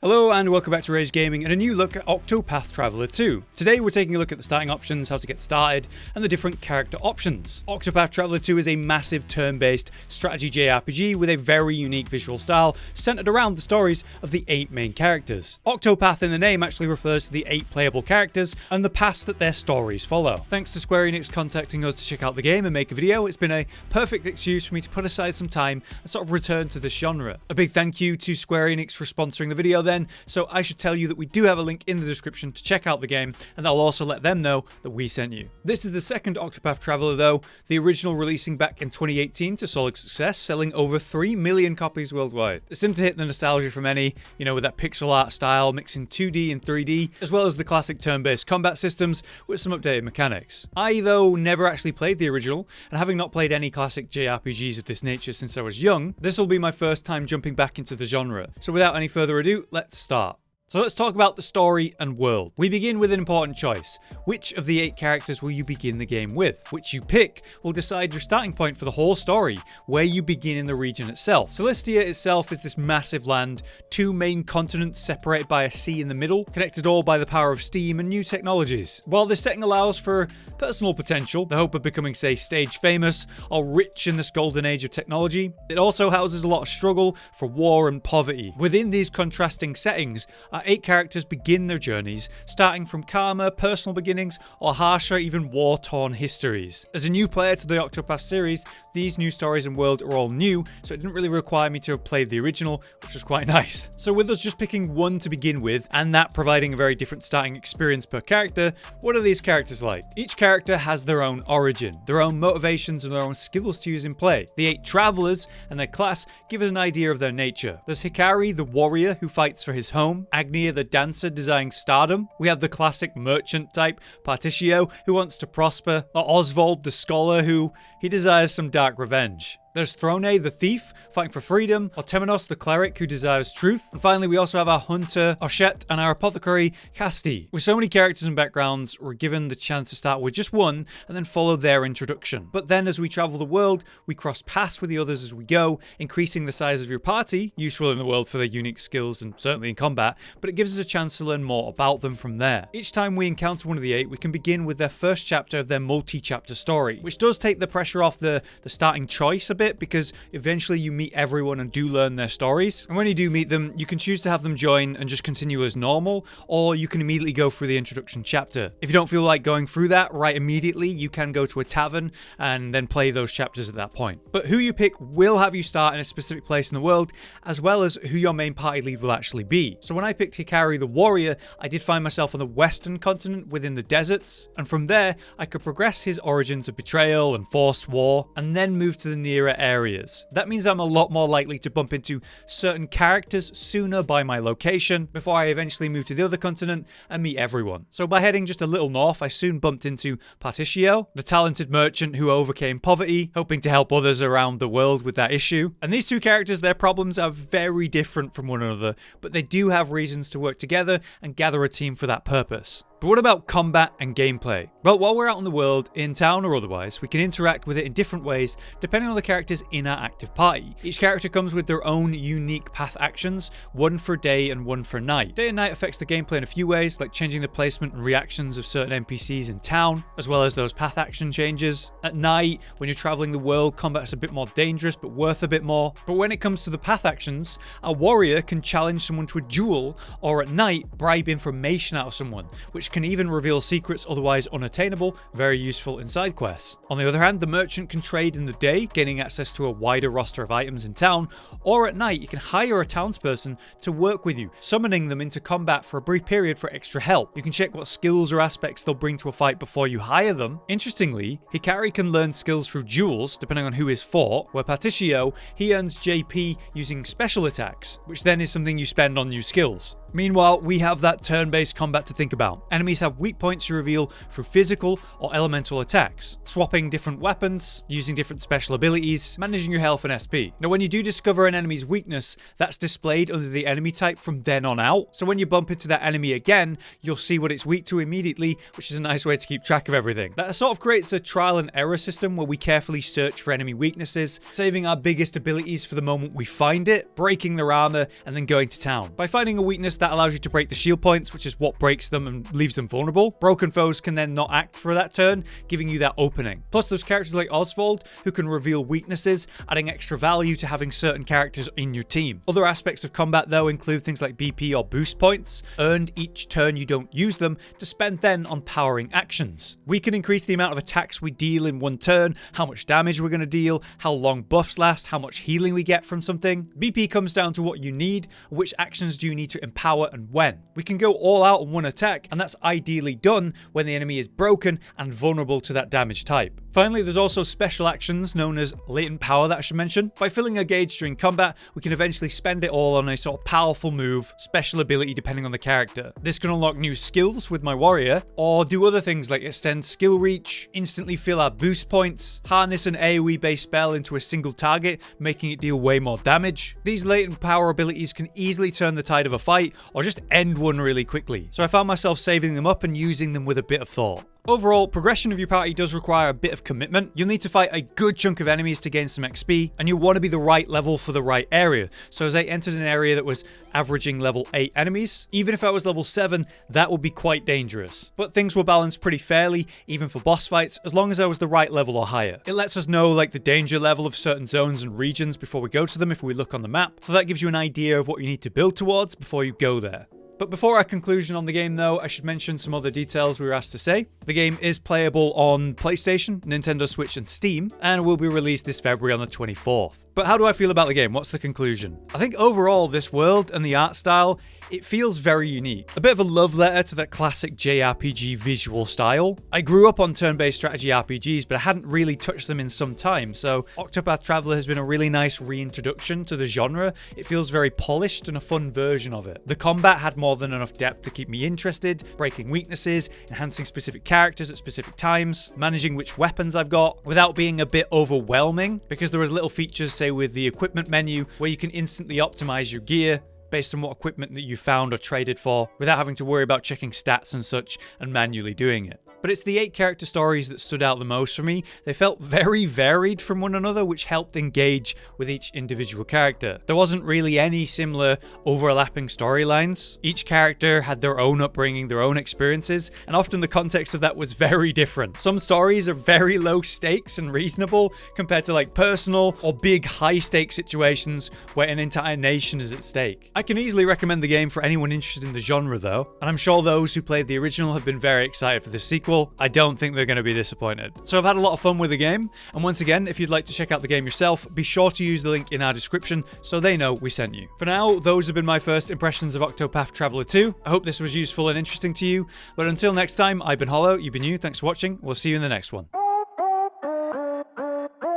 Hello and welcome back to Rage Gaming and a new look at Octopath Traveler 2. Today we're taking a look at the starting options, how to get started, and the different character options. Octopath Traveler 2 is a massive turn-based strategy JRPG with a very unique visual style centered around the stories of the 8 main characters. Octopath in the name actually refers to the 8 playable characters and the past that their stories follow. Thanks to Square Enix contacting us to check out the game and make a video, it's been a perfect excuse for me to put aside some time and sort of return to this genre. A big thank you to Square Enix for sponsoring the video then. So I should tell you that we do have a link in the description to check out the game, and I'll also let them know that we sent you. This is the second Octopath Traveler though, the original releasing back in 2018 to solid success, selling over 3 million copies worldwide. It seemed to hit the nostalgia for many, with that pixel art style mixing 2D and 3D, as well as the classic turn-based combat systems with some updated mechanics. I though never actually played the original, and having not played any classic JRPGs of this nature since I was young, this will be my first time jumping back into the genre. So without any further ado, let's start. So let's talk about the story and world. We begin with an important choice. Which of the 8 characters will you begin the game with? Which you pick will decide your starting point for the whole story, where you begin in the region itself. Celestia itself is this massive land, 2 main continents separated by a sea in the middle, connected all by the power of steam and new technologies. While this setting allows for personal potential, the hope of becoming, say, stage famous, or rich in this golden age of technology, it also houses a lot of struggle for war and poverty. Within these contrasting settings, our 8 characters begin their journeys, starting from calmer, personal beginnings, or harsher, even war-torn histories. As a new player to the Octopath series, these new stories and world are all new, so it didn't really require me to have played the original, which was quite nice. So with us just picking one to begin with, and that providing a very different starting experience per character, what are these characters like? Each character has their own origin, their own motivations, and their own skills to use in play. The 8 travelers and their class give us an idea of their nature. There's Hikari, the warrior who fights for his home, Agnia, the dancer desiring stardom. We have the classic merchant type, Particio, who wants to prosper, or Oswald, the scholar, who he desires some dark revenge. There's Throne, the thief, fighting for freedom, or Temenos, the cleric, who desires truth. And finally, we also have our hunter, Ochette, and our apothecary, Casti. With so many characters and backgrounds, we're given the chance to start with just one, and then follow their introduction. But then, as we travel the world, we cross paths with the others as we go, increasing the size of your party, useful in the world for their unique skills and certainly in combat, but it gives us a chance to learn more about them from there. Each time we encounter one of the 8, we can begin with their first chapter of their multi-chapter story, which does take the pressure off the starting choice a bit, because eventually you meet everyone and do learn their stories. And when you do meet them, you can choose to have them join and just continue as normal, or you can immediately go through the introduction chapter. If you don't feel like going through that right immediately, you can go to a tavern and then play those chapters at that point. But who you pick will have you start in a specific place in the world, as well as who your main party lead will actually be. So when I picked Hikari the warrior, I did find myself on the western continent within the deserts, and from there I could progress his origins of betrayal and forced war, and then move to the nearer areas. That means I'm a lot more likely to bump into certain characters sooner by my location before I eventually move to the other continent and meet everyone. So by heading just a little north, I soon bumped into Particio, the talented merchant who overcame poverty, hoping to help others around the world with that issue. And these 2 characters, their problems are very different from one another, but they do have reasons to work together and gather a team for that purpose. But what about combat and gameplay? Well, while we're out in the world, in town or otherwise, we can interact with it in different ways depending on the characters in our active party. Each character comes with their own unique path actions, one for day and one for night. Day and night affects the gameplay in a few ways, like changing the placement and reactions of certain NPCs in town, as well as those path action changes. At night, when you're traveling the world, combat's a bit more dangerous but worth a bit more. But when it comes to the path actions, a warrior can challenge someone to a duel, or at night, bribe information out of someone, which can even reveal secrets otherwise unattainable, very useful in side quests. On the other hand, the merchant can trade in the day, gaining access to a wider roster of items in town, or at night you can hire a townsperson to work with you, summoning them into combat for a brief period for extra help. You can check what skills or aspects they'll bring to a fight before you hire them. Interestingly, Hikari can learn skills through duels, depending on who is fought, where Particio, he earns JP using special attacks, which then is something you spend on new skills. Meanwhile, we have that turn-based combat to think about. Enemies have weak points you reveal through physical or elemental attacks, swapping different weapons, using different special abilities, managing your health and SP. Now, when you do discover an enemy's weakness, that's displayed under the enemy type from then on out. So when you bump into that enemy again, you'll see what it's weak to immediately, which is a nice way to keep track of everything. That sort of creates a trial and error system where we carefully search for enemy weaknesses, saving our biggest abilities for the moment we find it, breaking their armor, and then going to town. By finding a weakness, that allows you to break the shield points, which is what breaks them and leaves them vulnerable. Broken foes can then not act for that turn, giving you that opening. Plus, there's characters like Oswald who can reveal weaknesses, adding extra value to having certain characters in your team. Other aspects of combat, though, include things like BP or boost points, earned each turn you don't use them, to spend then on powering actions. We can increase the amount of attacks we deal in one turn, how much damage we're going to deal, how long buffs last, how much healing we get from something. BP comes down to what you need, which actions do you need to empower and when. We can go all out on one attack, and that's ideally done when the enemy is broken and vulnerable to that damage type. Finally, there's also special actions known as latent power that I should mention. By filling a gauge during combat, we can eventually spend it all on a sort of powerful move, special ability depending on the character. This can unlock new skills with my warrior, or do other things like extend skill reach, instantly fill our boost points, harness an AoE based spell into a single target, making it deal way more damage. These latent power abilities can easily turn the tide of a fight, or just end one really quickly. So I found myself saving them up and using them with a bit of thought. Overall, progression of your party does require a bit of commitment. You'll need to fight a good chunk of enemies to gain some XP, and you'll want to be the right level for the right area. So as I entered an area that was averaging level 8 enemies, even if I was level 7, that would be quite dangerous. But things were balanced pretty fairly, even for boss fights, as long as I was the right level or higher. It lets us know like the danger level of certain zones and regions before we go to them if we look on the map, so that gives you an idea of what you need to build towards before you go there. But before our conclusion on the game though, I should mention some other details we were asked to say. The game is playable on PlayStation, Nintendo Switch and Steam, and will be released this February on the 24th. But how do I feel about the game? What's the conclusion? I think overall this world and the art style, it feels very unique. A bit of a love letter to that classic JRPG visual style. I grew up on turn-based strategy RPGs, but I hadn't really touched them in some time, so Octopath Traveler has been a really nice reintroduction to the genre. It feels very polished and a fun version of it. The combat had more than enough depth to keep me interested, breaking weaknesses, enhancing specific characters at specific times, managing which weapons I've got, without being a bit overwhelming, because there was little features, say with the equipment menu, where you can instantly optimize your gear based on what equipment that you found or traded for, without having to worry about checking stats and such and manually doing it. But it's the 8 character stories that stood out the most for me. They felt very varied from one another, which helped engage with each individual character. There wasn't really any similar overlapping storylines. Each character had their own upbringing, their own experiences, and often the context of that was very different. Some stories are very low stakes and reasonable compared to like personal or big high stakes situations where an entire nation is at stake. I can easily recommend the game for anyone interested in the genre though, and I'm sure those who played the original have been very excited for the sequel. I don't think they're going to be disappointed. So I've had a lot of fun with the game, and once again, if you'd like to check out the game yourself, be sure to use the link in our description so they know we sent you. For now, those have been my first impressions of Octopath Traveler 2. I hope this was useful and interesting to you, but until next time, I've been Hollow, you've been you, thanks for watching, we'll see you in the next one.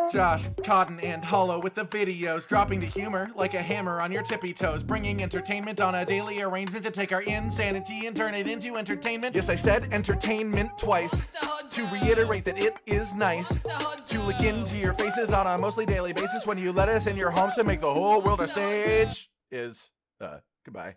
Josh, Cotton, and Hollow with the videos, dropping the humor like a hammer on your tippy toes, bringing entertainment on a daily arrangement to take our insanity and turn it into entertainment. Yes, I said entertainment twice, to reiterate that it is nice to look into your faces on a mostly daily basis when you let us in your homes to make the whole world a stage. Goodbye.